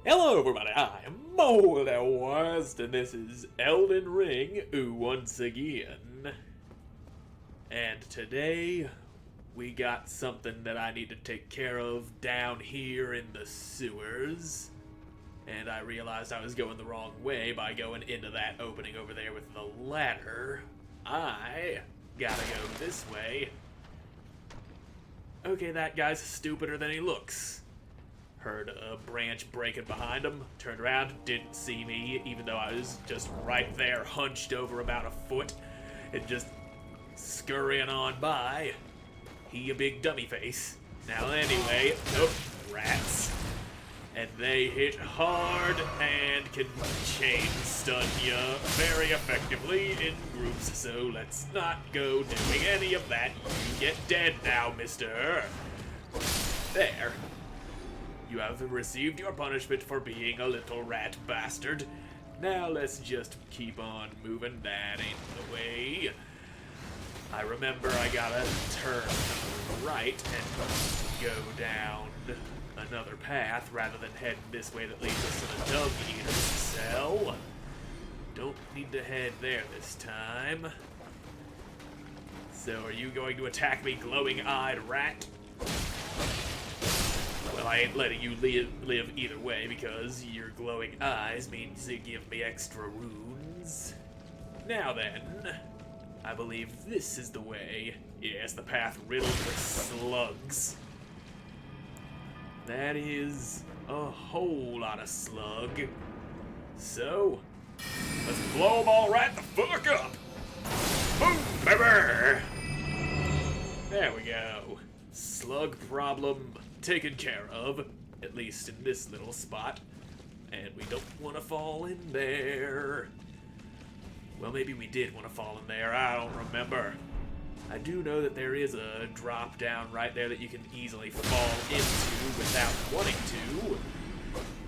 Hello everybody, I am Moldy, and this is Elden Ring once again. And today, we got something that I need to take care of down here in the sewers. And I realized I was going the wrong way by going into that opening over there with the ladder. I gotta go this way. Okay, that guy's stupider than he looks. Heard a branch breaking behind him, turned around, didn't see me, even though I was just right there, hunched over about a foot, and just scurrying on by. He a big dummy face. Now anyway, oh, rats. And they hit hard and can chain stun you very effectively in groups, so let's not go doing any of that. You get dead now, mister. There. You have received your punishment for being a little rat bastard. Now let's just keep on moving. That ain't the way. I remember I gotta turn right and go down another path rather than heading this way that leads us to the Dug Eater's cell. Don't need to head there this time. So are you going to attack me, glowing-eyed rat? Well, I ain't letting you live either way, because your glowing eyes means you give me extra runes. Now then, I believe this is the way. Yes, the path riddled with slugs. That is a whole lot of slug. So, let's blow them all right the fuck up! Boom, baby! There we go. Slug problem taken care of, at least in this little spot. And we don't want to fall in there. Well, maybe we did want to fall in there, I don't remember. I do know that there is a drop down right there that you can easily fall into without wanting to.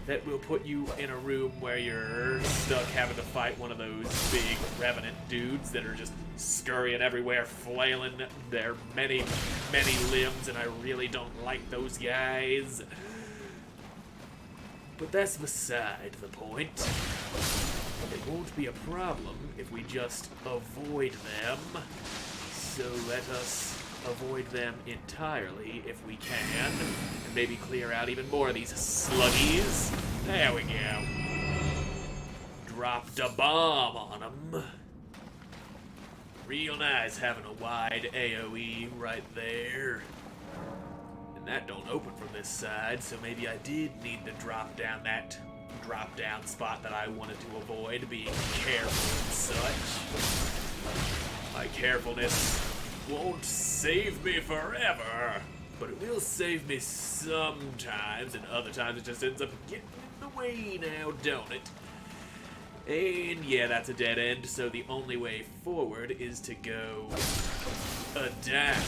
That will put you in a room where you're stuck having to fight one of those big revenant dudes that are just scurrying everywhere, flailing their many, many limbs, and I really don't like those guys. But that's beside the point. It won't be a problem if we just avoid them. So let us avoid them entirely if we can, and maybe clear out even more of these sluggies. There we go. Dropped a bomb on them. Real nice having a wide AoE right there. And that don't open from this side, so maybe I did need to drop down that drop-down spot that I wanted to avoid, being careful and such. My carefulness won't save me forever, but it will save me sometimes, and other times it just ends up getting in the way now, don't it? And yeah, that's a dead end, so the only way forward is to go down,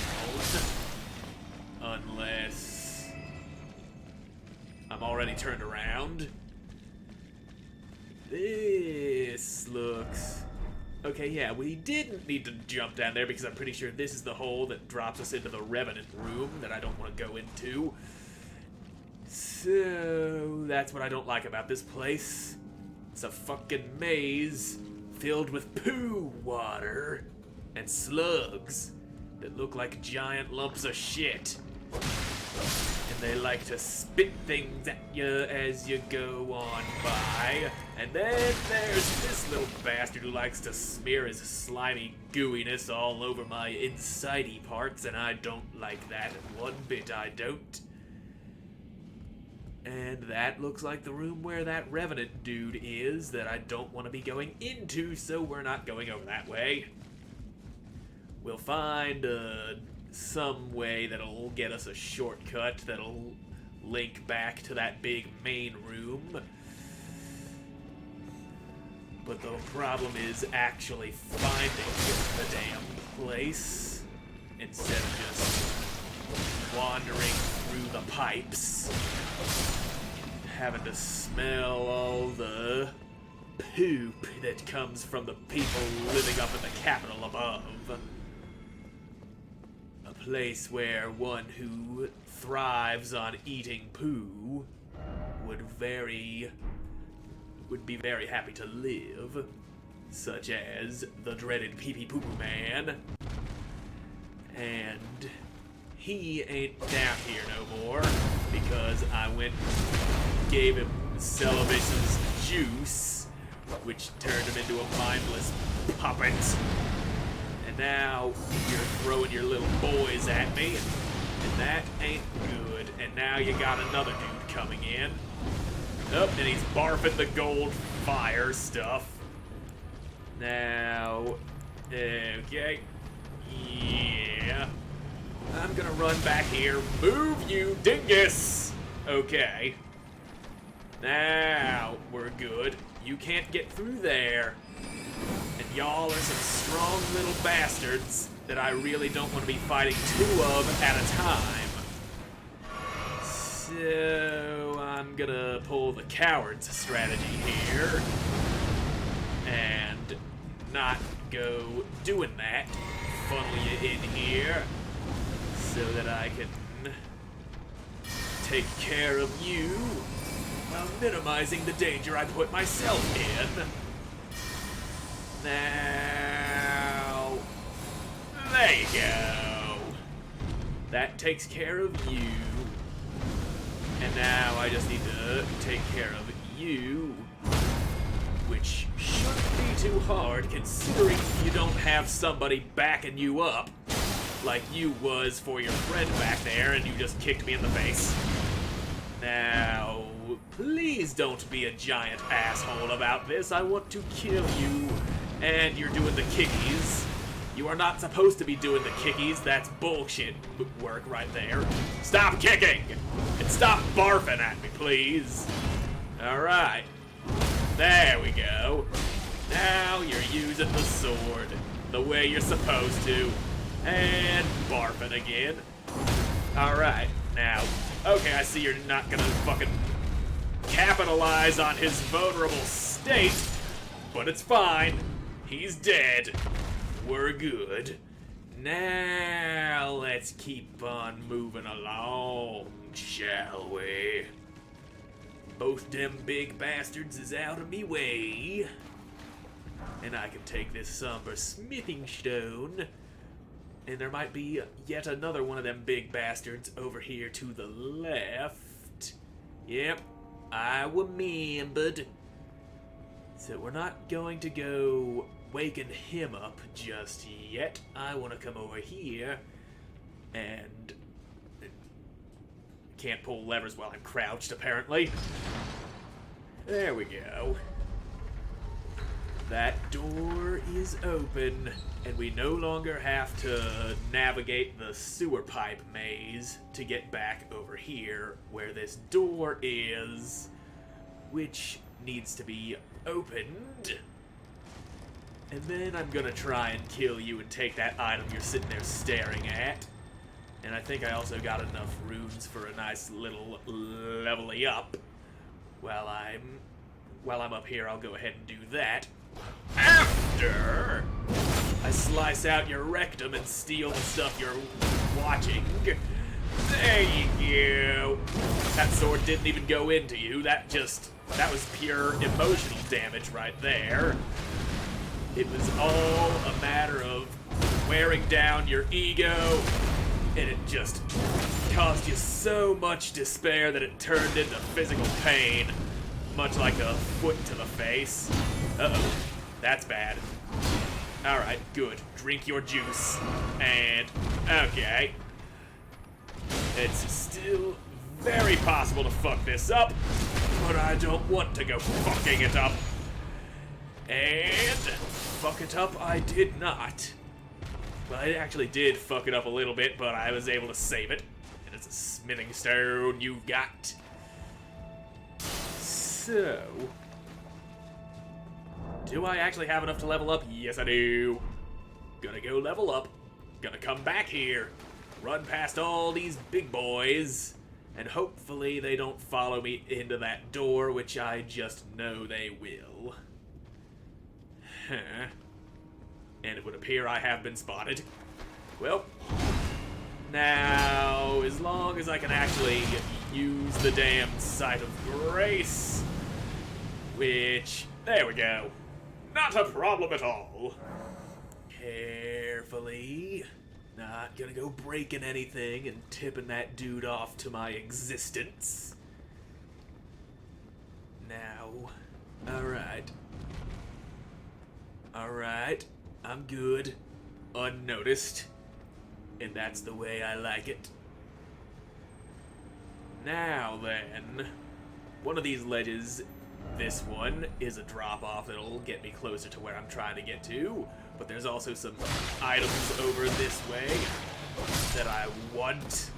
unless I'm already turned around. This looks... Okay, yeah, we didn't need to jump down there because I'm pretty sure this is the hole that drops us into the Revenant room that I don't want to go into. So, that's what I don't like about this place. It's a fucking maze filled with poo water and slugs that look like giant lumps of shit. And they like to spit things at you as you go on by. And then there's this little bastard who likes to smear his slimy gooiness all over my insidey parts, and I don't like that one bit, I don't. And that looks like the room where that Revenant dude is that I don't want to be going into, so we're not going over that way. We'll find some way that'll get us a shortcut that'll link back to that big main room. But the problem is actually finding the damn place instead of just wandering through the pipes, having to smell all the poop that comes from the people living up in the capital above. A place where one who thrives on eating poo would would be very happy to live, such as the dreaded Pee Pee Poo Poo Man. And he ain't down here no more because I went and gave him Celebition's juice, which turned him into a mindless puppet. And now you're throwing your little boys at me, and that ain't good. And now you got another dude coming in. Oh, and he's barfing the gold fire stuff. Now, okay, yeah. I'm gonna run back here. Move, you dingus! Okay. Now, we're good. You can't get through there. And y'all are some strong little bastards that I really don't want to be fighting two of at a time. So, I'm gonna pull the coward's strategy here. And not go doing that. Funnel you in here so that I can take care of you while minimizing the danger I put myself in. Now, there you go. That takes care of you. And now I just need to take care of you, which shouldn't be too hard considering you don't have somebody backing you up like you was for your friend back there and you just kicked me in the face. Now, please don't be a giant asshole about this. I want to kill you. And you're doing the kickies. You are not supposed to be doing the kickies. That's bullshit work right there. Stop kicking! And stop barfing at me, please. Alright. There we go. Now you're using the sword the way you're supposed to. And barfing again. Alright, now. Okay, I see you're not gonna fucking capitalize on his vulnerable state, but it's fine. He's dead. We're good. Now let's keep on moving along, shall we? Both them big bastards is out of me way. And I can take this somber smithing stone. And there might be yet another one of them big bastards over here to the left. Yep, I remembered. So we're not going to go waking him up just yet. I want to come over here and can't pull levers while I'm crouched, apparently. There we go. That door is open, and we no longer have to navigate the sewer pipe maze to get back over here where this door is, which needs to be opened. And then I'm gonna try and kill you and take that item you're sitting there staring at. And I think I also got enough runes for a nice little leveling up. While I'm up here, I'll go ahead and do that. After I slice out your rectum and steal the stuff you're watching. There you go. That sword didn't even go into you. That was pure emotional damage right there. It was all a matter of wearing down your ego, and it just caused you so much despair that it turned into physical pain, much like a foot to the face. Uh-oh, that's bad. Alright, good. Drink your juice. And, okay. It's still very possible to fuck this up, but I don't want to go fucking it up. And fuck it up I did not. Well, I actually did fuck it up a little bit, but I was able to save it. And it's a smithing stone you've got. So, do I actually have enough to level up? Yes, I do. Gonna go level up. Gonna come back here. Run past all these big boys. And hopefully they don't follow me into that door, which I just know they will. Huh. And it would appear I have been spotted. Well, now, as long as I can actually use the damn Sight of Grace. Which, there we go. Not a problem at all. Carefully. Not gonna go breaking anything and tipping that dude off to my existence. Now. Alright. Alright. I'm good. Unnoticed. And that's the way I like it. Now then. One of these ledges, this one, is a drop-off that'll get me closer to where I'm trying to get to. But there's also some items over this way that I want.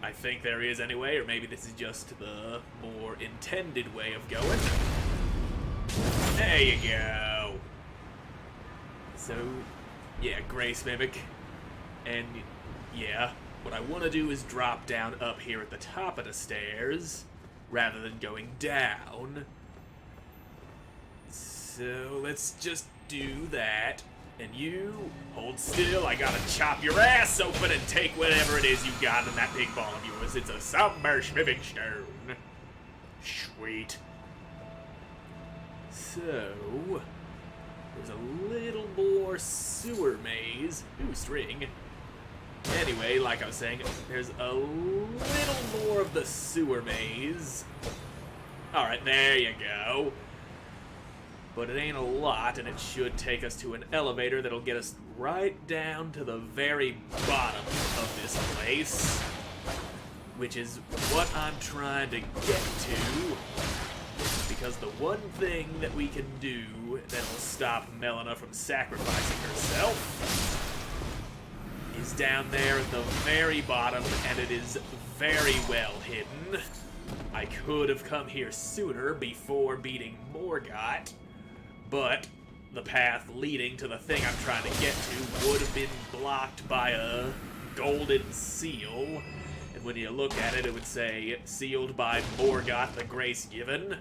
I think there is anyway, or maybe this is just the more intended way of going. There you go. So, yeah, Grace Mimic. And, yeah, what I want to do is drop down up here at the top of the stairs, rather than going down. So, let's just do that. And you, hold still, I gotta chop your ass open and take whatever it is you got in that big ball of yours. It's a submerged stone. Sweet. So, there's a little more sewer maze. Ooh, string. Anyway, like I was saying, there's a little more of the sewer maze. Alright, there you go. But it ain't a lot, and it should take us to an elevator that'll get us right down to the very bottom of this place. Which is what I'm trying to get to. Because the one thing that we can do that'll stop Melina from sacrificing herself is down there at the very bottom, and it is very well hidden. I could have come here sooner before beating Morgott, but the path leading to the thing I'm trying to get to would have been blocked by a golden seal, and when you look at it, it would say, sealed by Morgott the Grace Given.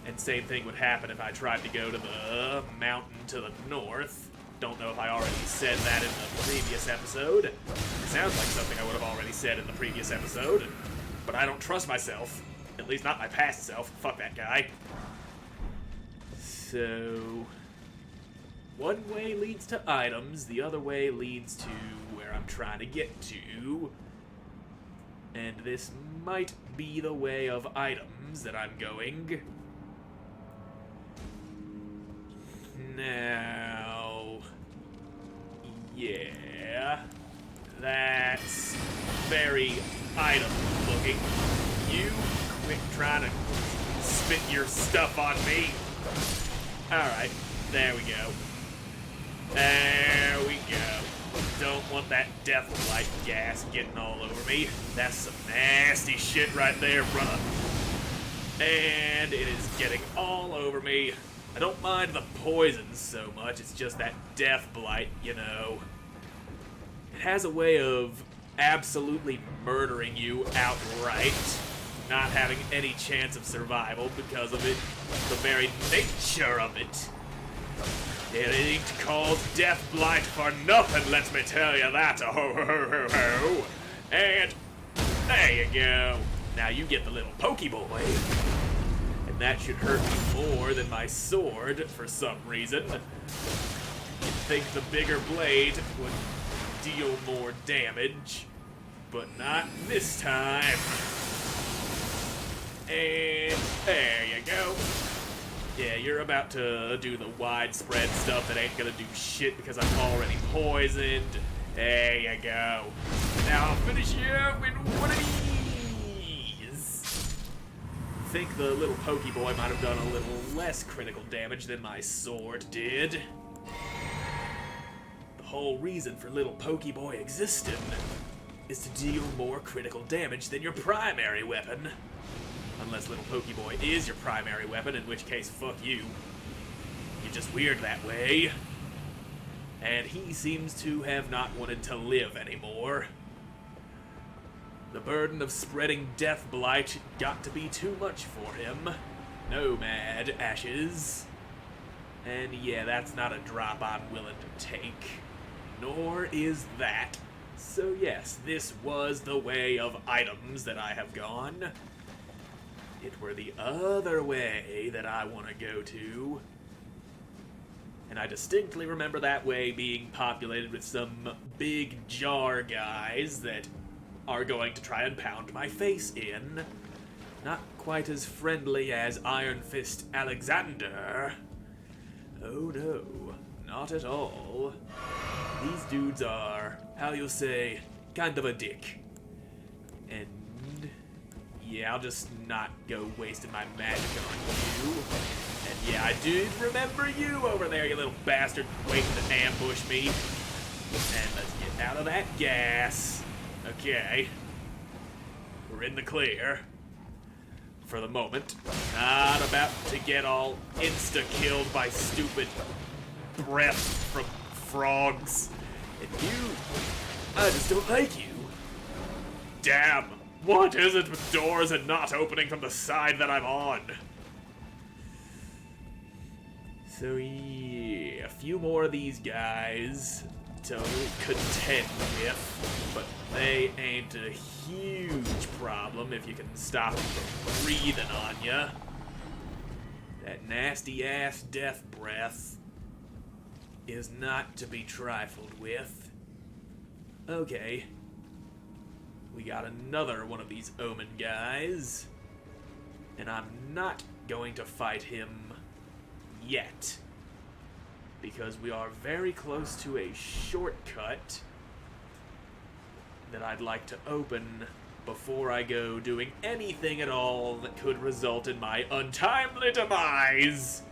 And same thing would happen if I tried to go to the mountain to the north. Don't know if I already said that in the previous episode. It sounds like something I would have already said in the previous episode, but I don't trust myself. At least not my past self. Fuck that guy. So, one way leads to items, the other way leads to where I'm trying to get to. And this might be the way of items that I'm going. Now, yeah, that's very item looking. You quit trying to spit your stuff on me. Alright, there we go. There we go. Don't want that death-like gas getting all over me. That's some nasty shit right there, brother. And it is getting all over me. I don't mind the poison so much, it's just that death blight, you know. It has a way of absolutely murdering you outright, not having any chance of survival because of it, the very nature of it. It ain't called death blight for nothing, let me tell you that. Oh, ho, ho, ho. And there you go. Now you get the little Pokeboy. And that should hurt me more than my sword for some reason. You'd think the bigger blade would deal more damage, but not this time. And there you go. Yeah, you're about to do the widespread stuff that ain't gonna do shit because I'm already poisoned. There you go. Now I'll finish you up with one of these. I think the little Pokeboy might have done a little less critical damage than my sword did. The whole reason for little Pokeboy existing is to deal more critical damage than your primary weapon. Unless little Pokeboy is your primary weapon, in which case, fuck you. You're just weird that way. And he seems to have not wanted to live anymore. The burden of spreading death blight got to be too much for him. No, Mad Ashes. And yeah, that's not a drop I'm willing to take. Nor is that. So yes, this was the way of items that I have gone. It were the other way that I want to go to. And I distinctly remember that way being populated with some big jar guys that are going to try and pound my face in. Not quite as friendly as Iron Fist Alexander. Oh no, not at all. These dudes are, how you'll say, kind of a dick. And yeah, I'll just not go wasting my magic on you. And yeah, I did remember you over there, you little bastard, waiting to ambush me. And let's get out of that gas. Okay. We're in the clear. For the moment. Not about to get all insta-killed by stupid breath from frogs. And you, I just don't like you. Damn, what is it with doors and not opening from the side that I'm on? So yeah, a few more of these guys to contend with, but they ain't a huge problem if you can stop them from breathing on ya. That nasty ass death breath is not to be trifled with. Okay. We got another one of these Omen guys. And I'm not going to fight him yet. Because we are very close to a shortcut that I'd like to open before I go doing anything at all that could result in my untimely demise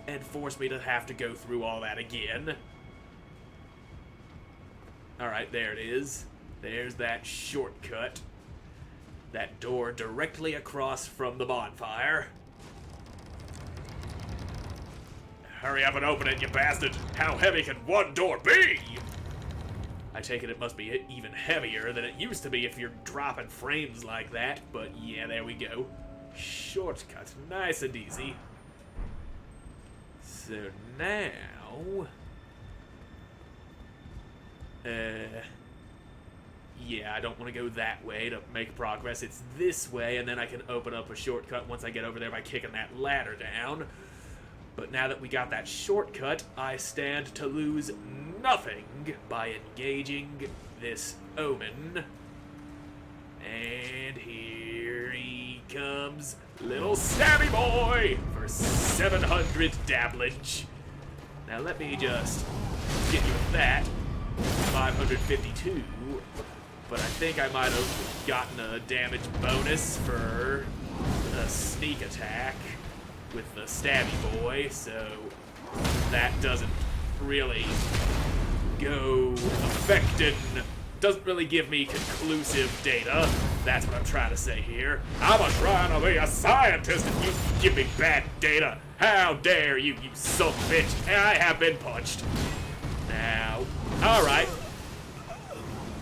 and force me to have to go through all that again. Alright, there it is. There's that shortcut. That door directly across from the bonfire. Hurry up and open it, you bastard! How heavy can one door be? I take it must be even heavier than it used to be if you're dropping frames like that, but yeah, there we go. Shortcut, nice and easy. So now... yeah, I don't want to go that way to make progress. It's this way, and then I can open up a shortcut once I get over there by kicking that ladder down. But now that we got that shortcut, I stand to lose nothing by engaging this Omen. And here he comes, little stabby boy, for 700 dabblage. Now let me just get you with that. 552. But I think I might have gotten a damage bonus for a sneak attack with the stabby boy, so that doesn't really go affected. Doesn't really give me conclusive data. That's what I'm trying to say here. I'm trying to be a scientist and you give me bad data. How dare you, you son of a bitch. I have been punched. Now, alright.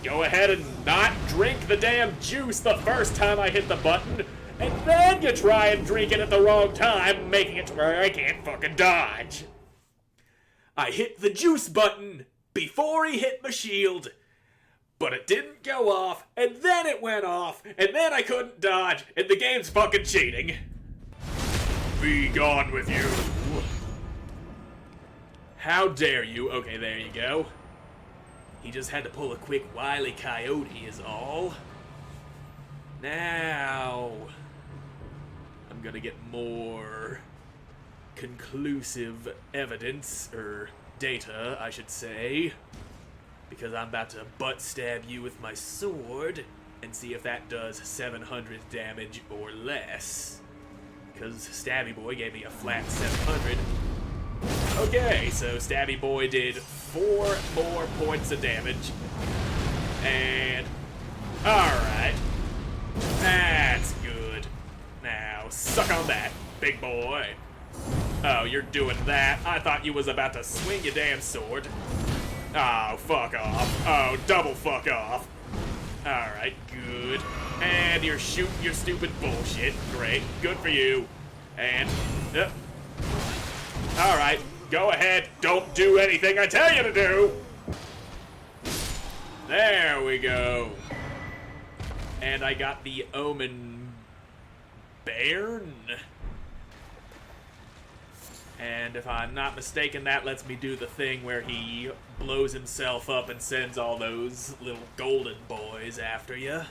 Go ahead and not drink the damn juice the first time I hit the button, and then you try and drink it at the wrong time, making it to where I can't fucking dodge. I hit the juice button before he hit my shield, but it didn't go off, and then it went off, and then I couldn't dodge, and the game's fucking cheating. Be gone with you. How dare you? Okay, there you go. He just had to pull a quick Wile E. Coyote is all. Now, I'm gonna get more conclusive evidence, or data, I should say, because I'm about to butt stab you with my sword and see if that does 700 damage or less. Because Stabby Boy gave me a flat 700. Okay, so Stabby Boy did 4 more points of damage. And, alright. That's good. Now, suck on that, big boy. Oh, you're doing that? I thought you was about to swing your damn sword. Oh, fuck off. Oh, double fuck off. Alright, good. And you're shooting your stupid bullshit. Great, good for you. And, alright, go ahead. Don't do anything I tell you to do. There we go. And I got the Omen Bairn. And if I'm not mistaken, that lets me do the thing where he blows himself up and sends all those little golden boys after you.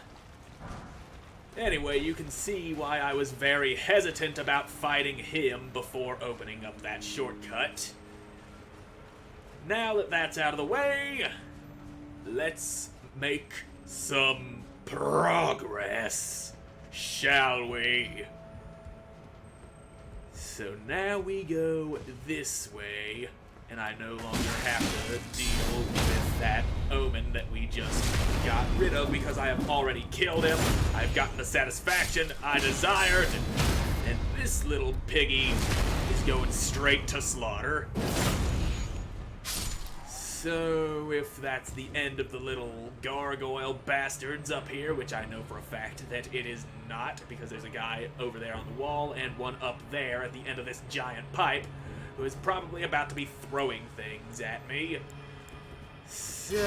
Anyway, you can see why I was very hesitant about fighting him before opening up that shortcut. Now that that's out of the way, let's make some progress, shall we? So now we go this way, and I no longer have to deal with that Omen that we just got rid of because I have already killed him. I've gotten the satisfaction I desired, and this little piggy is going straight to slaughter. So if that's the end of the little gargoyle bastards up here, which I know for a fact that it is not, because there's a guy over there on the wall and one up there at the end of this giant pipe who is probably about to be throwing things at me. So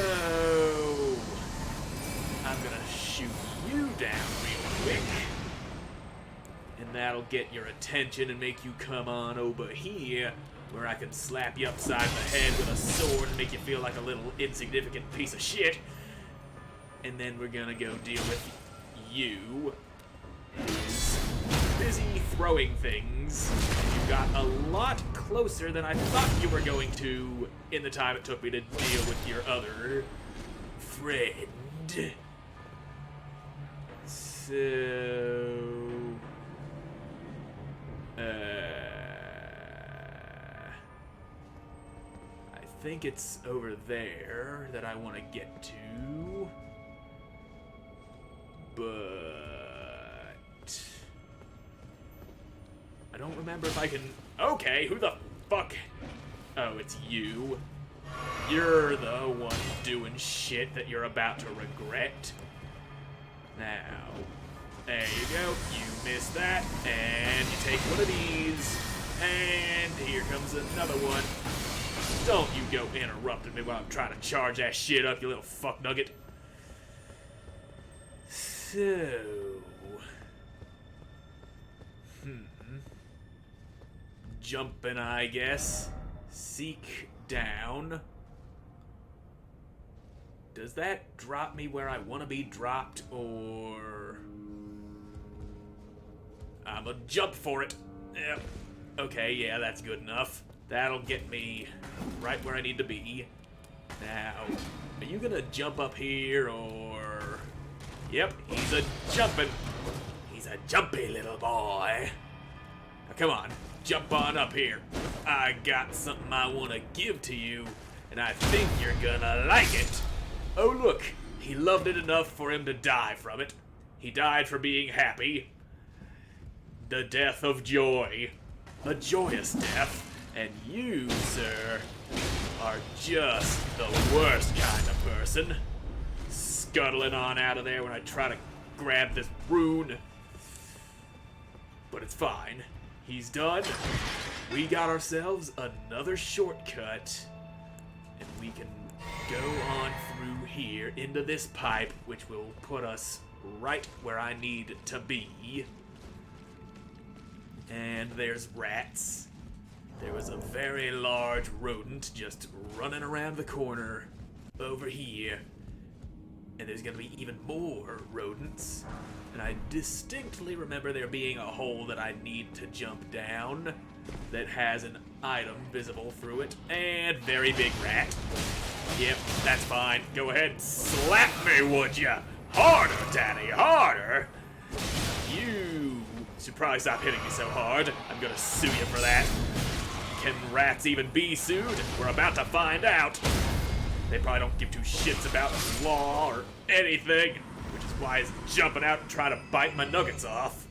I'm gonna shoot you down real quick, and that'll get your attention and make you come on over here, where I can slap you upside the head with a sword and make you feel like a little insignificant piece of shit. And then we're gonna go deal with you, who's busy throwing things. And you got a lot closer than I thought you were going to in the time it took me to deal with your other friend. So... I think it's over there that I want to get to, but I don't remember if I can. Okay, who the fuck? Oh, it's you. You're the one doing shit that you're about to regret. Now, there you go. You missed that, and you take one of these, and here comes another one. Don't you go interrupting me while I'm trying to charge that shit up, you little fuck nugget. So... Jumping, I guess. Seek down. Does that drop me where I want to be dropped, or... I'm gonna jump for it. Yep. Okay, yeah, that's good enough. That'll get me right where I need to be. Now, are you gonna jump up here, or... Yep, he's a jumping. He's a jumpy little boy. Now, come on, jump on up here. I got something I want to give to you, and I think you're gonna like it. Oh, look, he loved it enough for him to die from it. He died for being happy. The death of joy. A joyous death. And you, sir, are just the worst kind of person. Scuttling on out of there when I try to grab this rune. But it's fine. He's done. We got ourselves another shortcut. And we can go on through here into this pipe, which will put us right where I need to be. And there's rats. There was a very large rodent just running around the corner over here. And there's gonna be even more rodents. And I distinctly remember there being a hole that I need to jump down that has an item visible through it. And very big rat. Yep, that's fine. Go ahead and slap me, would ya? Harder, Daddy, harder! You should probably stop hitting me so hard. I'm gonna sue you for that. Can rats even be sued? We're about to find out. They probably don't give two shits about law or anything, which is why he's jumping out and trying to bite my nuggets off.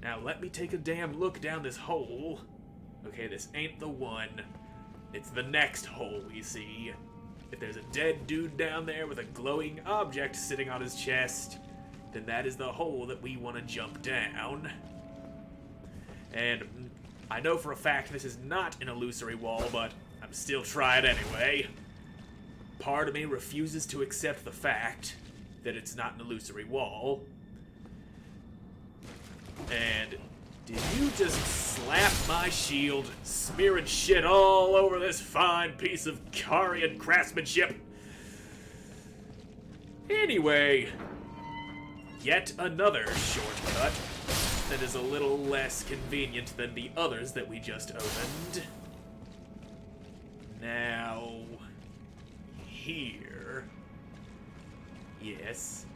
Now let me take a damn look down this hole. Okay, this ain't the one. It's the next hole we see. If there's a dead dude down there with a glowing object sitting on his chest, then that is the hole that we want to jump down. And I know for a fact this is not an illusory wall, but I'm still trying anyway. part of me refuses to accept the fact that it's not an illusory wall. And did you just slap my shield, smearing shit all over this fine piece of Karian craftsmanship? Anyway, yet another shortcut that is a little less convenient than the others that we just opened. Now, here. Yes,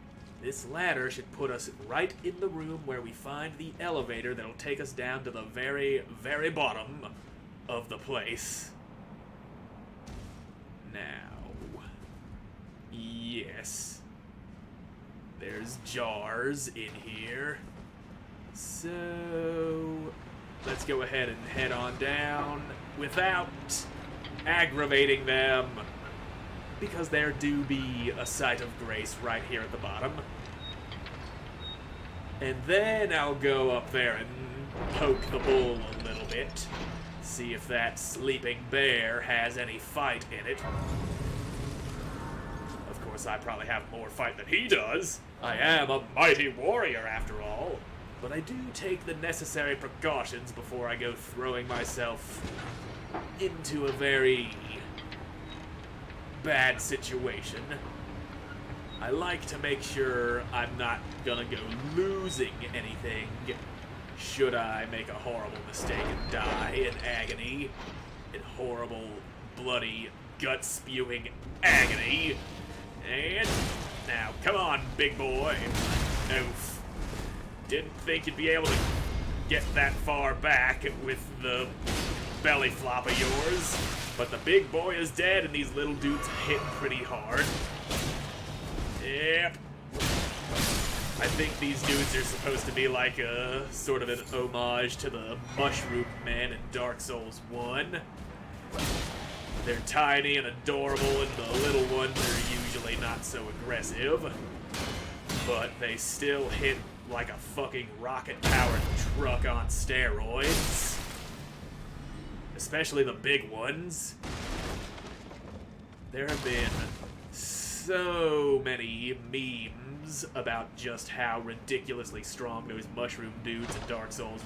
this ladder should put us right in the room where we find the elevator that'll take us down to the very, very bottom of the place. Now, yes. There's jars in here. So, let's go ahead and head on down without aggravating them, because there do be a sight of grace right here at the bottom. And then I'll go up there and poke the bull a little bit, see if that sleeping bear has any fight in it. Of course, I probably have more fight than he does. I am a mighty warrior, after all. But I do take the necessary precautions before I go throwing myself into a very bad situation. I like to make sure I'm not gonna go losing anything should I make a horrible mistake and die in agony, in horrible, bloody, gut-spewing agony. And now, come on, big boy. Oof. Didn't think you'd be able to get that far back with the belly flop of yours, but the big boy is dead and these little dudes hit pretty hard. Yep. I think these dudes are supposed to be like a sort of an homage to the Mushroom Men in Dark Souls 1. They're tiny and adorable, and the little ones are usually not so aggressive, but they still hit like a fucking rocket-powered truck on steroids. Especially the big ones. There have been so many memes about just how ridiculously strong those mushroom dudes in Dark Souls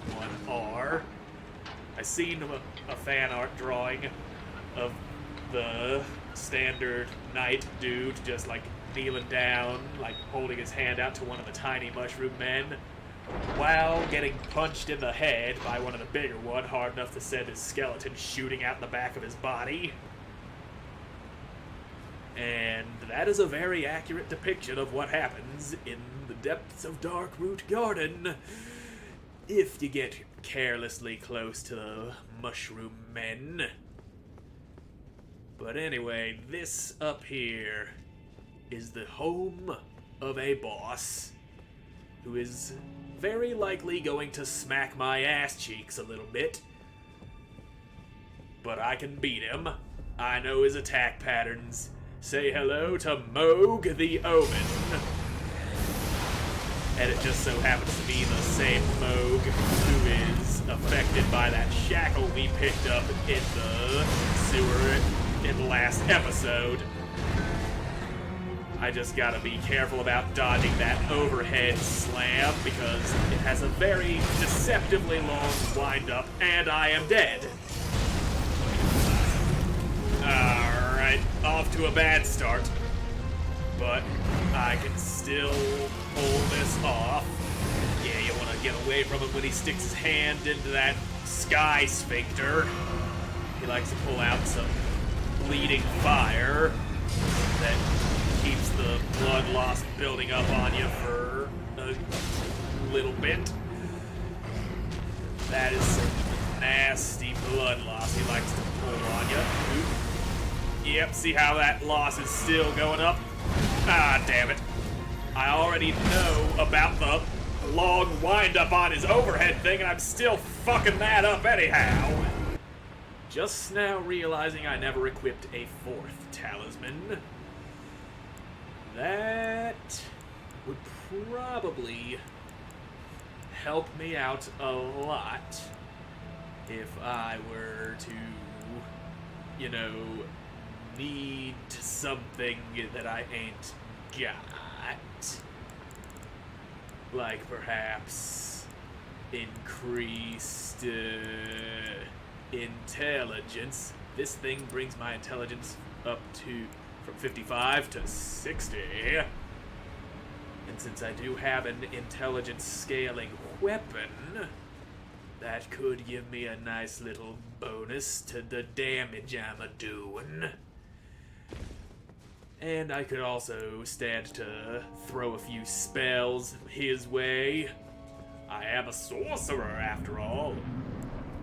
1 are. I seen a fan art drawing of the standard knight dude just like kneeling down, like holding his hand out to one of the tiny mushroom men, while getting punched in the head by one of the bigger one hard enough to send his skeleton shooting out the back of his body. And that is a very accurate depiction of what happens in the depths of Darkroot Garden if you get carelessly close to the mushroom men. But anyway, this up here is the home of a boss who is very likely going to smack my ass cheeks a little bit. But I can beat him. I know his attack patterns. Say hello to Moog the Omen. And it just so happens to be the same Moog who is affected by that shackle we picked up in the sewer in the last episode. I just gotta be careful about dodging that overhead slam because it has a very deceptively long wind-up, and I am dead. Alright, off to a bad start. But I can still pull this off. Yeah, you wanna get away from him when he sticks his hand into that sky sphincter. He likes to pull out some bleeding fire that keeps the blood loss building up on you for a little bit. That is some nasty blood loss he likes to pull on you. Oop. Yep, see how that loss is still going up? Ah, damn it. I already know about the long wind-up on his overhead thing, and I'm still fucking that up anyhow. Just now realizing I never equipped a fourth talisman. That would probably help me out a lot if I were to, you know, need something that I ain't got. Like perhaps increased intelligence. This thing brings my intelligence up to from 55 to 60. And since I do have an intelligence scaling weapon, that could give me a nice little bonus to the damage I'm a-doing. And I could also stand to throw a few spells his way. I am a sorcerer, after all.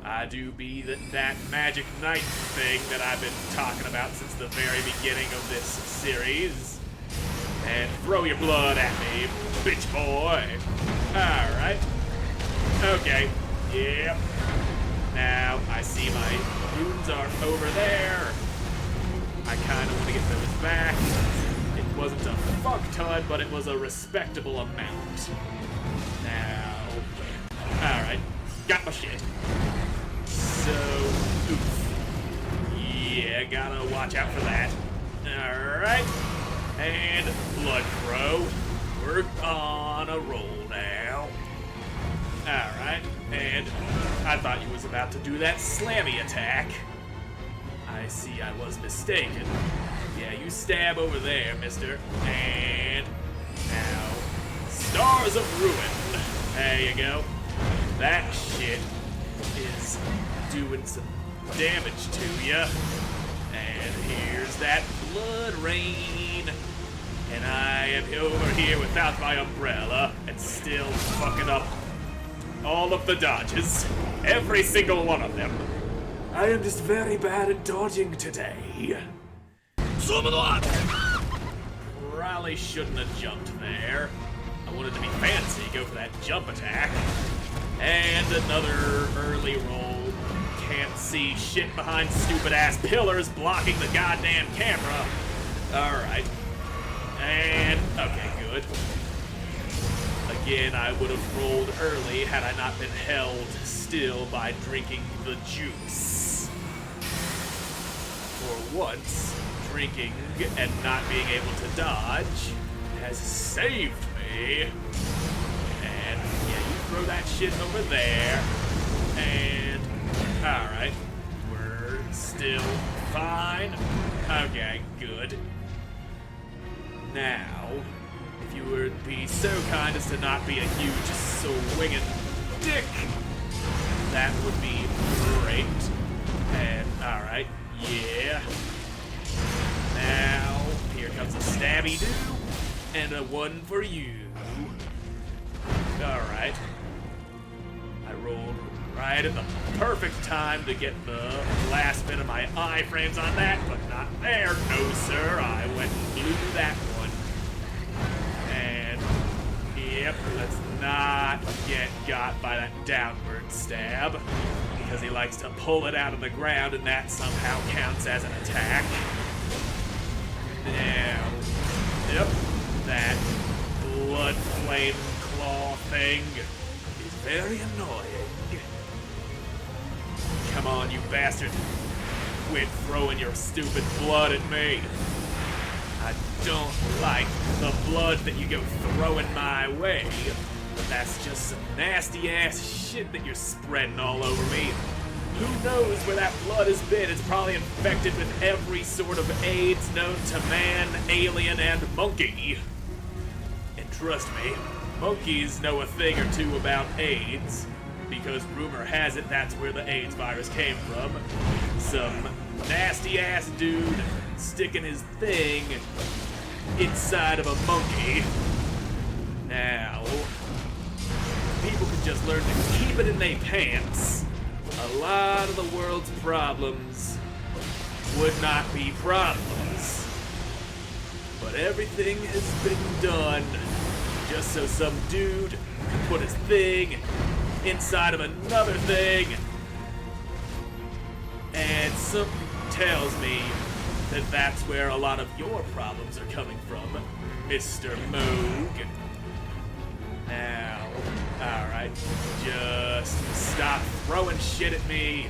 I do be that magic knight thing that I've been talking about since the very beginning of this series. And throw your blood at me, bitch boy. Alright. Okay. Yep. Now, I see my runes are over there. I kind of want to get those back. It wasn't a fuck ton, but it was a respectable amount. Now, alright, got my shit. So, oof. Yeah, gotta watch out for that. Alright, and blood throw. We're on a roll now. Alright, and I thought you was about to do that slammy attack. I see I was mistaken. Yeah, you stab over there, mister. And now, Stars of Ruin. There you go. That shit is doing some damage to ya. And here's that blood rain. And I am over here without my umbrella and still fucking up all of the dodges. Every single one of them. I am just very bad at dodging today. Probably shouldn't have jumped there. I wanted to be fancy, go for that jump attack. And another early roll. Can't see shit behind stupid ass pillars blocking the goddamn camera. Alright. And, okay, good. Again, I would have rolled early had I not been held still by drinking the juice. For once, drinking and not being able to dodge has saved me. And yeah, you throw that shit over there. And alright, we're still fine. Okay, good. Now, if you would be so kind as to not be a huge swinging dick, that would be great. And, alright, yeah. Now, here comes a stabby-doo, and a one for you. Alright. I rolled right at the perfect time to get the last bit of my iframes on that, but not there. No, sir, I went and blew that one. And, yep, let's not get got by that downward stab, because he likes to pull it out of the ground, and that somehow counts as an attack. Now, yep, that blood flame claw thing is very annoying. Come on, you bastard. Quit throwing your stupid blood at me. I don't like the blood that you go throwing my way, but that's just some nasty ass shit that you're spreading all over me. Who knows where that blood has been? It's probably infected with every sort of AIDS known to man, alien, and monkey. And trust me, monkeys know a thing or two about AIDS, because rumor has it that's where the AIDS virus came from. Some nasty ass dude sticking his thing inside of a monkey. Now, people could just learn to keep it in their pants. A lot of the world's problems would not be problems. But everything has been done just so some dude can put his thing inside of another thing. And something tells me that that's where a lot of your problems are coming from, Mr. Moog. Now, alright, just stop throwing shit at me.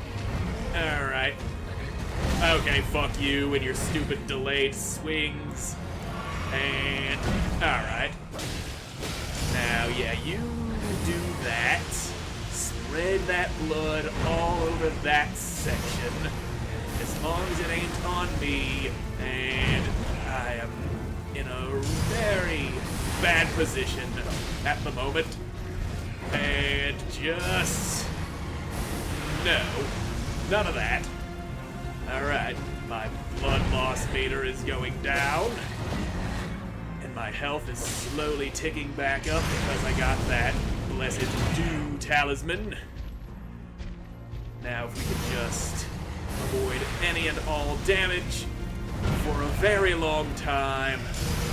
Alright. Okay, fuck you and your stupid delayed swings. And, alright. Now, yeah, you do that. Spread that blood all over that section. As long as it ain't on me. And I am in a very bad position at the moment. And just... no. None of that. Alright, my blood loss meter is going down. And my health is slowly ticking back up because I got that blessed dew talisman. Now if we could just avoid any and all damage for a very long time,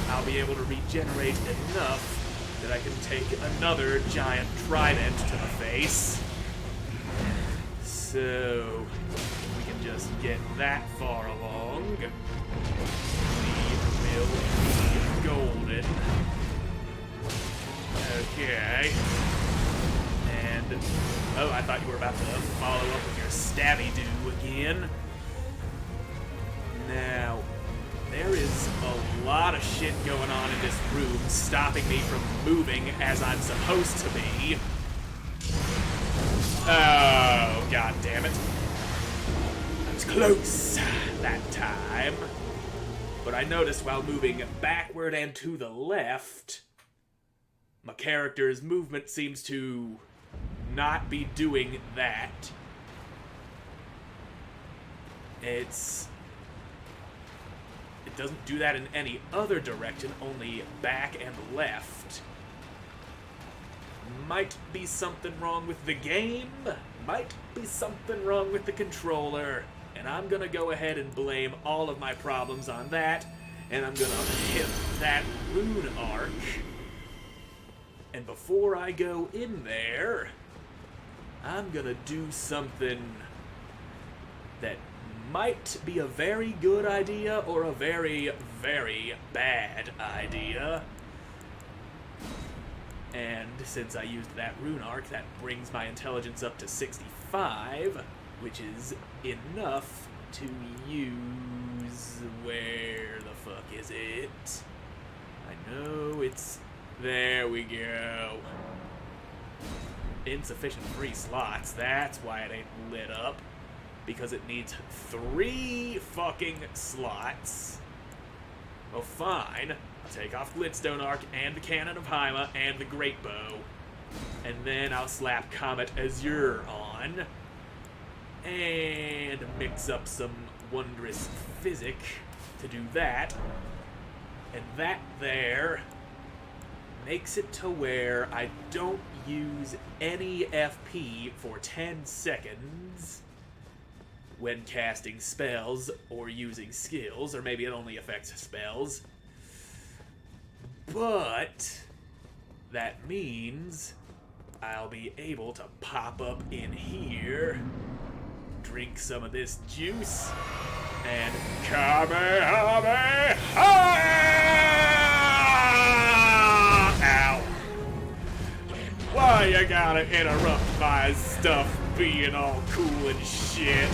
I'll be able to regenerate enough that I can take another giant trident to the face. So, we can just get that far along. We will be golden. Okay. And, oh, I thought you were about to follow up with your stabby do again. Now, there is a lot of shit going on in this room, stopping me from moving as I'm supposed to be. Oh, god damn it. I was close that time. But I noticed while moving backward and to the left, my character's movement seems to not be doing that. It doesn't do that in any other direction, only back and left. Might be something wrong with the game, might be something wrong with the controller, and I'm gonna go ahead and blame all of my problems on that, and I'm gonna hit that rune arc. And before I go in there, I'm gonna do something that might be a very good idea or a very, very bad idea. And since I used that rune arc, that brings my intelligence up to 65, which is enough to use... where the fuck is it? I know it's... there we go. Insufficient 3 slots, that's why it ain't lit up. Because it needs 3 fucking slots. Oh, fine. I'll take off Glintstone Arc and the Cannon of Hyma and the Great Bow. And then I'll slap Comet Azure on. And mix up some Wondrous Physic to do that. And that there makes it to where I don't use any FP for 10 seconds when casting spells or using skills, or maybe it only affects spells. But that means I'll be able to pop up in here, drink some of this juice, and Kamehameha! Ow! Why you gotta interrupt my stuff being all cool and shit?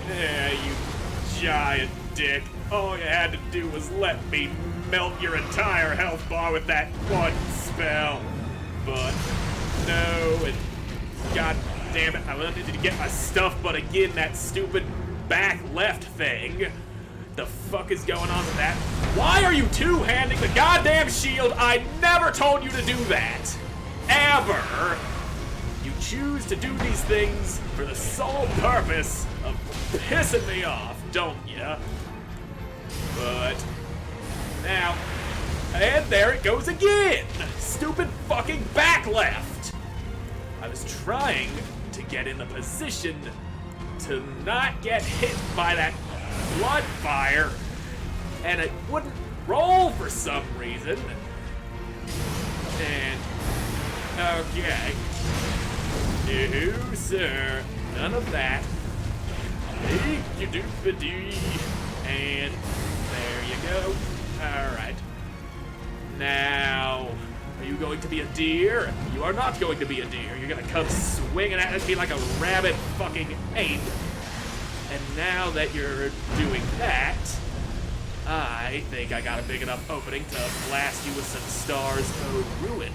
Yeah, you giant dick. All you had to do was let me melt your entire health bar with that one spell. But no, and god damn it, I wanted to get my stuff, but again, that stupid back left thing. The fuck is going on with that? Why are you two-handing the goddamn shield? I never told you to do that. Ever. You choose to do these things for the sole purpose of pissing me off, don't ya? But now, and there it goes again! Stupid fucking back left! I was trying to get in the position to not get hit by that blood fire, and it wouldn't roll for some reason. And, okay. No, sir. None of that. And there you go. Alright. Now, are you going to be a deer? You are not going to be a deer. You're gonna come swinging at me like a rabid fucking ape. And now that you're doing that, I think I got a big enough opening to blast you with some Stars of Ruin.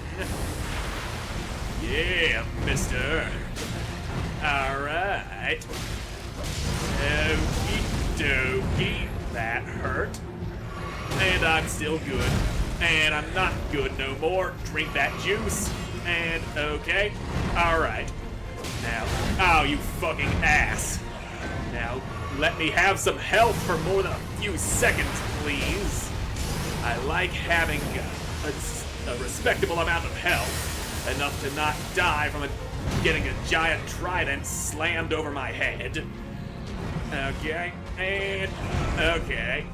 Yeah, mister. Alright. Okie dokie. That hurt. And I'm still good. And I'm not good no more. Drink that juice. And okay. Alright. Now, oh, you fucking ass. Now, let me have some health for more than a few seconds, please. I like having a respectable amount of health, enough to not die from getting a giant trident slammed over my head. Okay, and okay.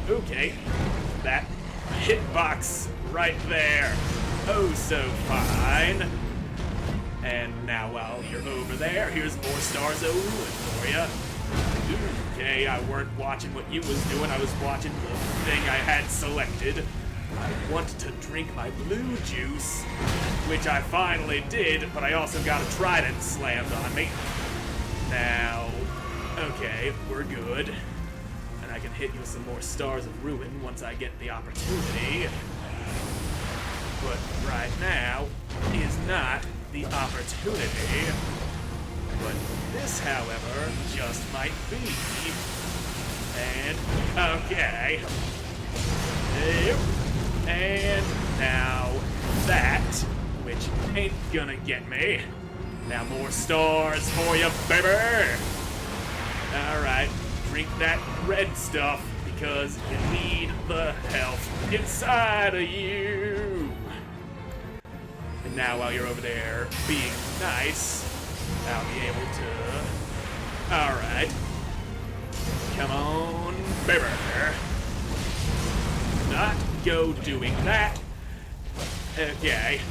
Okay, that hitbox right there. Oh, so fine. And now while you're over there, here's more Stars of Ruin for you. Okay, I weren't watching what you was doing. I was watching the thing I had selected. I want to drink my blue juice, which I finally did, but I also got a trident slammed on me. Now, okay, we're good. And I can hit you with some more Stars of Ruin once I get the opportunity. But right now is not the opportunity. But this, however, just might be. And, okay. Yep. And now that, which ain't gonna get me. Now more stars for you, baby! Alright, drink that red stuff, because you need the health inside of you. And now while you're over there being nice, I'll be able to... Alright. Come on, baby. Not go doing that. Okay.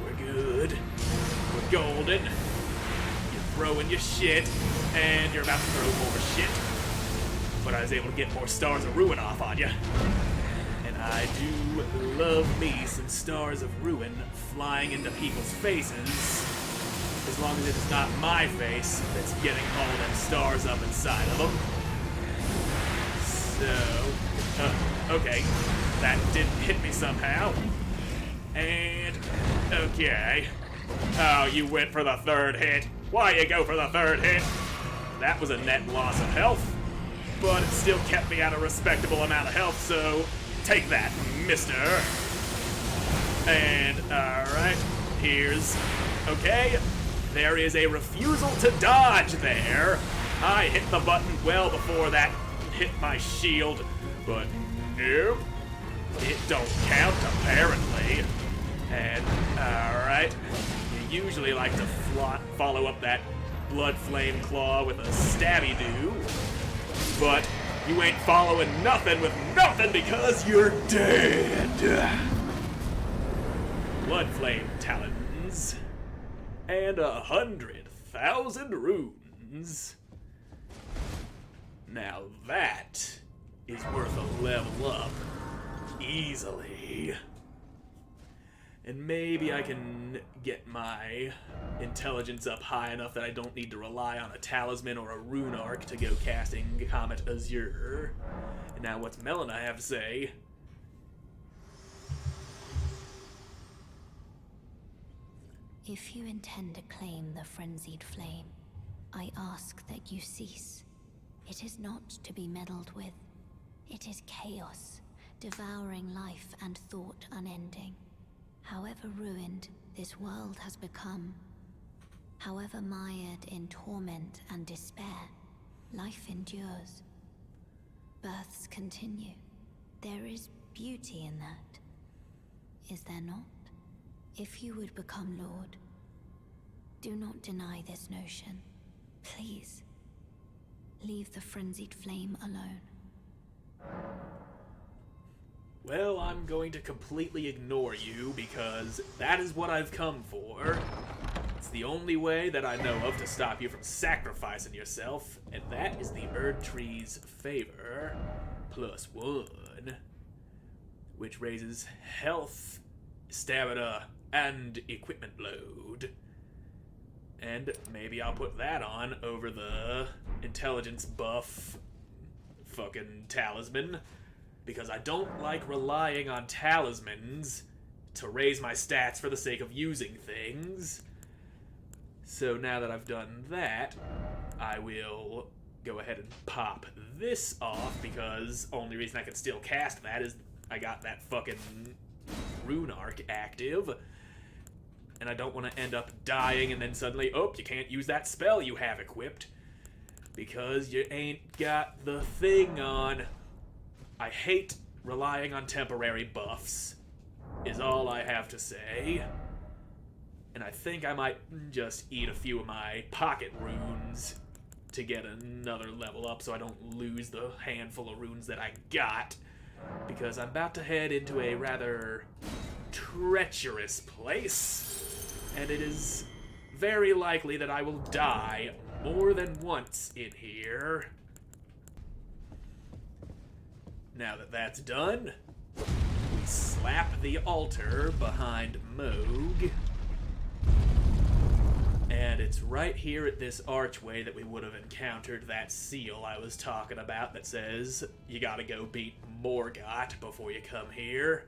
We're good. We're golden. You're throwing your shit, and you're about to throw more shit. But I was able to get more Stars of Ruin off on you. And I do love me some Stars of Ruin flying into people's faces. As long as it is not my face that's getting all them stars up inside of them. So, okay, that didn't hit me somehow. And, okay. Oh, you went for the third hit. Why you go for the third hit? That was a net loss of health, but it still kept me at a respectable amount of health, so take that, mister. And, alright, here's, okay. There is a refusal to dodge there. I hit the button well before that hit my shield, but nope. It don't count, apparently. And, alright. You usually like to follow up that blood flame claw with a stabby-doo. But you ain't following nothing with nothing because you're dead. Blood flame talons. And 100,000 runes. Now that is worth a level up. Easily. And maybe I can get my intelligence up high enough that I don't need to rely on a talisman or a rune arc to go casting Comet Azure. And now what's Melina have to say? If you intend to claim the Frenzied Flame, I ask that you cease. It is not to be meddled with. It is chaos, devouring life and thought unending. However ruined this world has become, however mired in torment and despair, life endures. Births continue. There is beauty in that. Is there not? If you would become Lord, do not deny this notion. Please, leave the Frenzied Flame alone. Well, I'm going to completely ignore you because that is what I've come for. It's the only way that I know of to stop you from sacrificing yourself, and that is the Erdtree's favor +1, which raises health, stamina, and equipment load. And maybe I'll put that on over the intelligence buff fucking talisman, because I don't like relying on talismans to raise my stats for the sake of using things. So now that I've done that, I will go ahead and pop this off, because only reason I can still cast that is I got that fucking rune arc active. And I don't want to end up dying and then suddenly, oh, you can't use that spell you have equipped because you ain't got the thing on. I hate relying on temporary buffs, is all I have to say. And I think I might just eat a few of my pocket runes to get another level up so I don't lose the handful of runes that I got, because I'm about to head into a rather treacherous place. And it is very likely that I will die more than once in here. Now that that's done, we slap the altar behind Moog. And it's right here at this archway that we would have encountered that seal I was talking about that says you gotta go beat Morgott before you come here.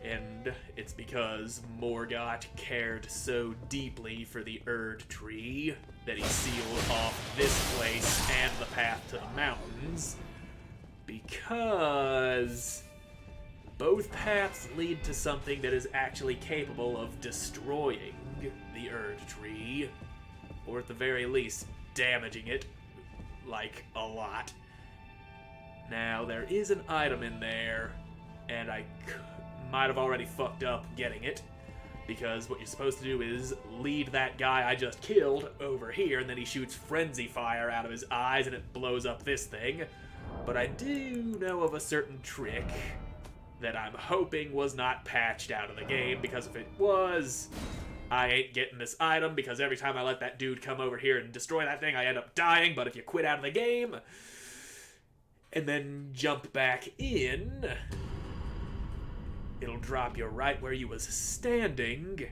And it's because Morgott cared so deeply for the Erd Tree that he sealed off this place and the path to the mountains, because both paths lead to something that is actually capable of destroying the Erd Tree, or at the very least, damaging it, like, a lot. Now, there is an item in there, and I might have already fucked up getting it, because what you're supposed to do is lead that guy I just killed over here, and then he shoots frenzy fire out of his eyes, and it blows up this thing. But I do know of a certain trick that I'm hoping was not patched out of the game, because if it was, I ain't getting this item, because every time I let that dude come over here and destroy that thing, I end up dying. But if you quit out of the game and then jump back in, it'll drop you right where you was standing,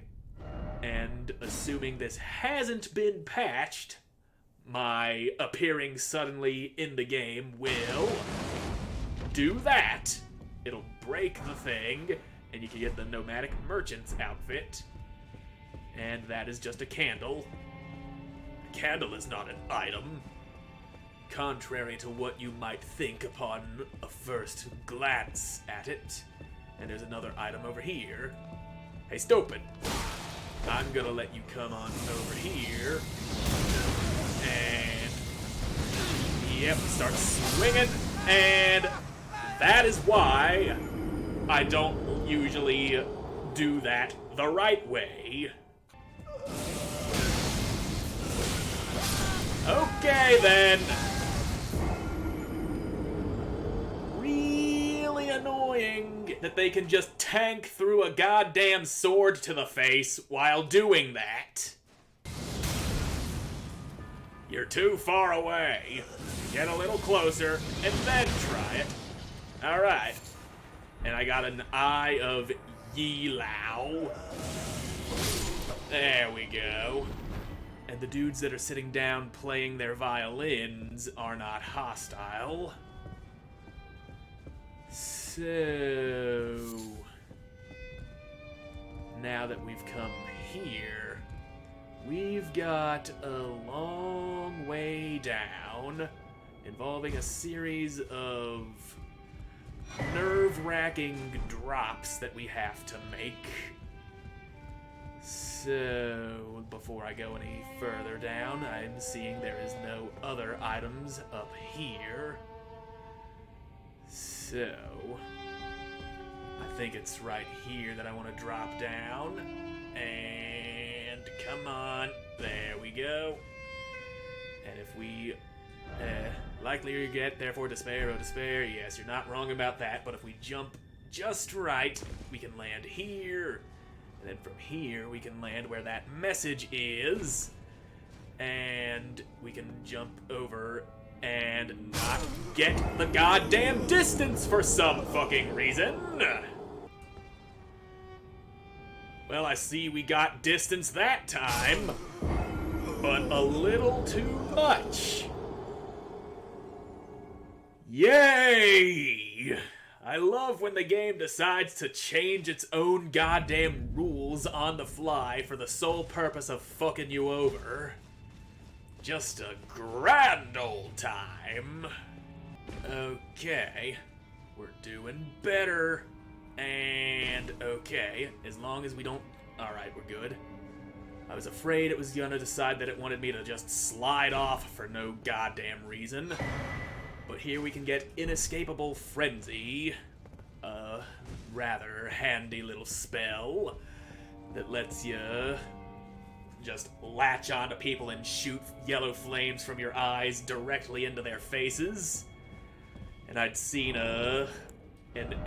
and assuming this hasn't been patched, my appearing suddenly in the game will do that. It'll break the thing, and you can get the Nomadic Merchant's outfit, and that is just a candle. A candle is not an item, contrary to what you might think upon a first glance at it. And there's another item over here. Hey, Stupid, I'm gonna let you come on over here. And yep, start swinging. And that is why I don't usually do that the right way. Okay, then. Really annoying that they can just tank through a goddamn sword to the face while doing that. You're too far away. Get a little closer, and then try it. Alright. And I got an Eye of Yi-Lao. There we go. And the dudes that are sitting down playing their violins are not hostile. So now that we've come here, we've got a long way down, involving a series of nerve-wracking drops that we have to make. So, before I go any further down, I'm seeing there is no other items up here. So, I think it's right here that I want to drop down. And come on, there we go. And if we, likely you get, therefore despair, oh despair, yes, you're not wrong about that, but if we jump just right, we can land here. And then from here, we can land where that message is. And we can jump over and not get the goddamn distance for some fucking reason. Well, I see we got distance that time, but a little too much. Yay! I love when the game decides to change its own goddamn rules on the fly for the sole purpose of fucking you over. Just a grand old time. Okay, we're doing better. And okay, as long as we don't... Alright, we're good. I was afraid it was gonna decide that it wanted me to just slide off for no goddamn reason. But here we can get Inescapable Frenzy. A rather handy little spell that lets you just latch onto people and shoot yellow flames from your eyes directly into their faces. And I'd seen an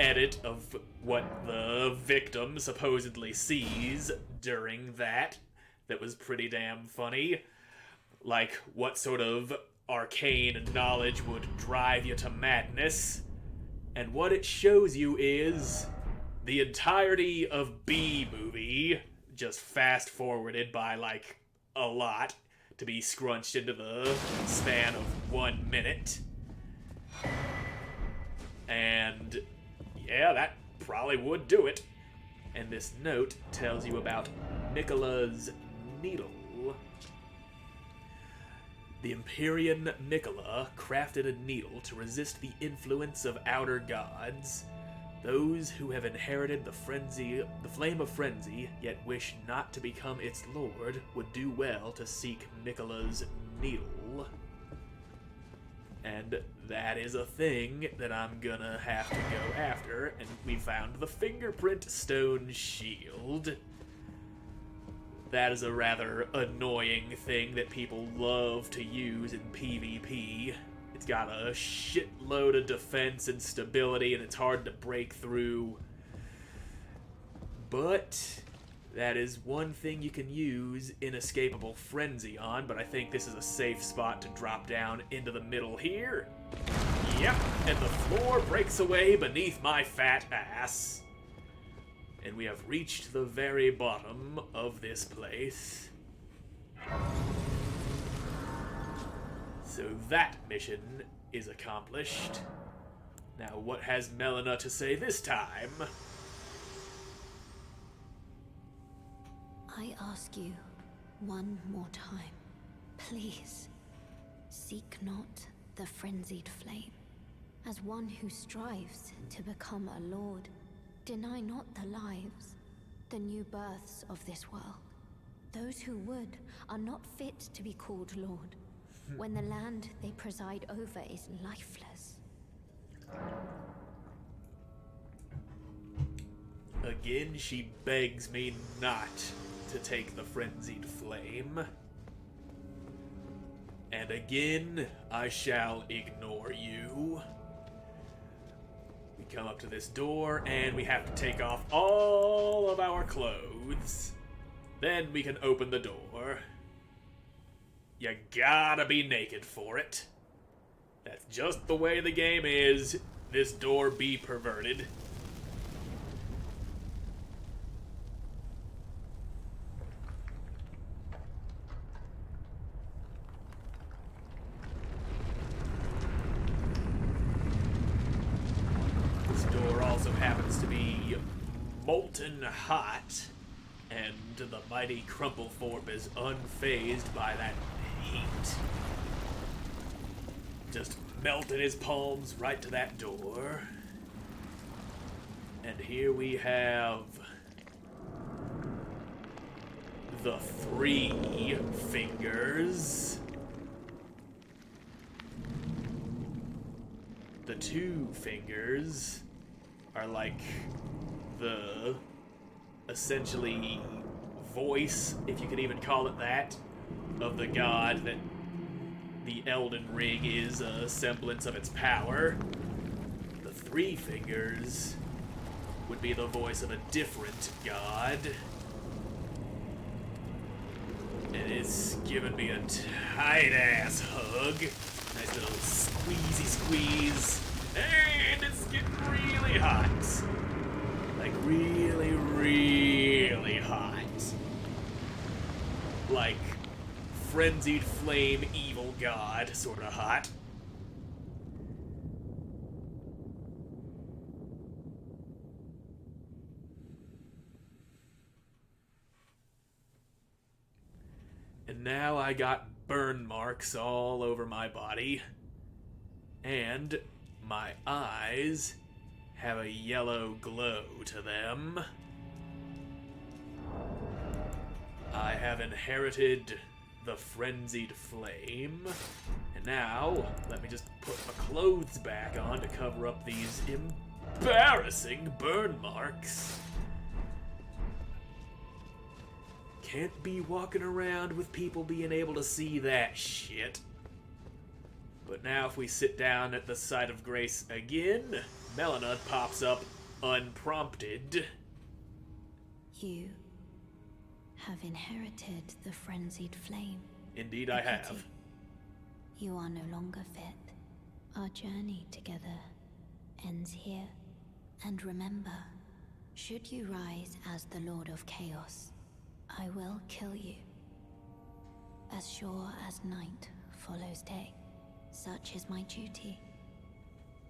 edit of what the victim supposedly sees during that was pretty damn funny. Like, what sort of arcane knowledge would drive you to madness. And what it shows you is the entirety of B movie, just fast forwarded by like a lot to be scrunched into the span of 1 minute. And yeah, that probably would do it. And this note tells you about Nicola's needle. The Empyrean Nicola crafted a needle to resist the influence of outer gods. Those who have inherited the flame of frenzy, yet wish not to become its lord, would do well to seek Nicola's needle. And that is a thing that I'm gonna have to go after, and we found the fingerprint stone shield. That is a rather annoying thing that people love to use in PvP. It's got a shitload of defense and stability, and it's hard to break through. But that is one thing you can use Inescapable Frenzy on, but I think this is a safe spot to drop down into the middle here. Yep, and the floor breaks away beneath my fat ass. And we have reached the very bottom of this place. So that mission is accomplished. Now what has Melina to say this time? I ask you one more time, please, seek not the frenzied flame. As one who strives to become a lord, deny not the lives, the new births of this world. Those who would are not fit to be called lord, when the land they preside over is lifeless. Again, she begs me not to take the frenzied flame. And again, I shall ignore you. We come up to this door, and we have to take off all of our clothes. Then we can open the door. You gotta be naked for it. That's just the way the game is. This door be perverted. Happens to be molten hot, and the mighty Crumpleforp is unfazed by that heat. Just melted his palms right to that door. And here we have the 3 fingers. The 2 fingers are like the essentially voice, if you could even call it that, of the god that the Elden Ring is a semblance of its power. The 3 fingers would be the voice of a different god. And it's giving me a tight-ass hug. Nice little squeezy squeeze. And it's getting really hot. Like, really, really hot. Like, Frenzied Flame Evil God sort of hot. And now I got burn marks all over my body. And my eyes have a yellow glow to them. I have inherited the Frenzied Flame. And now, let me just put my clothes back on to cover up these embarrassing burn marks. Can't be walking around with people being able to see that shit. But now if we sit down at the site of grace again, Melina pops up unprompted. You have inherited the Frenzied Flame. Indeed I have. You are no longer fit. Our journey together ends here. And remember, should you rise as the Lord of Chaos, I will kill you. As sure as night follows day, such is my duty.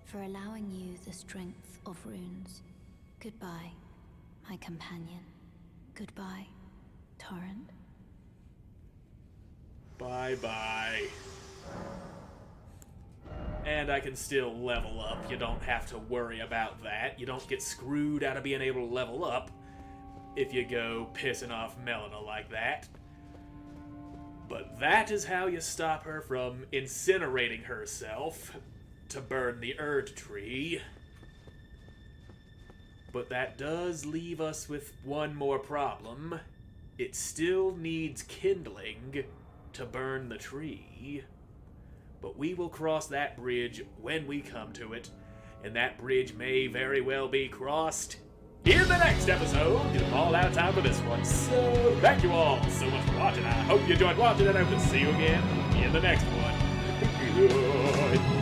For allowing you the strength of runes. Goodbye, my companion. Goodbye, Torrent. Bye-bye. And I can still level up. You don't have to worry about that. You don't get screwed out of being able to level up if you go pissing off Melina like that. But that is how you stop her from incinerating herself to burn the Erd tree. But that does leave us with one more problem. It still needs kindling to burn the tree. But we will cross that bridge when we come to it, and that bridge may very well be crossed in the next episode. All out of time for this one. So thank you all so much for watching. I hope you enjoyed watching, and I will see you again in the next one. Good.